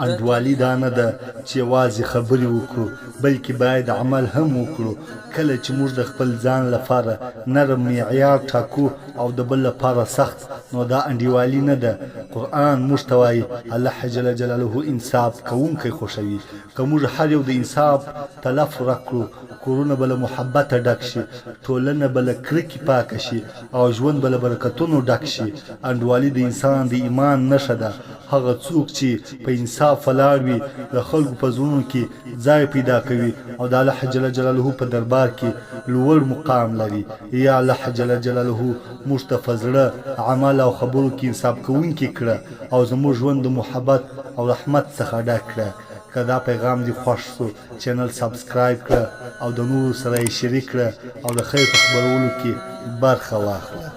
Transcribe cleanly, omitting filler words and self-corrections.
انډوالي دا نه ده چې یوازې خبرې وکړو بلکې باید عمل هم وکړو کله چې موږ د خپل ځان لپاره نرم معیار ټاکو او د بل لپاره سخت نو دا انډیوالي نه ده قرآن موږ ته وایي الله جل جلاله انصاف کوونکی خوښوي که موږ هر یو د انصاف تلف ورکړو کورونه به له محبته ډک شي ټولنه به له کرکې پاکه شي او ژوند به له برکتونو ډک شي انډوالي د انسان د ایمان نښه ده هغه څوک چې په انصاف ولاړ وي د خلکو په زړونو کې ځای پیدا کوي او د الله جل جلاله په دربار کې لوړ مقام لري یا الله جل جلاله موږ ته په زړه عمل او خبرو کې انصاف کوونکي کړه او زموږ ژوند د محبت او رحمت څخه ډک کړه که دا پیغام دې خوښ شو چینل سبسکرایب کړه او د نورو سره یې شریک کړه او د خیر په خپرولو کې برخه واخله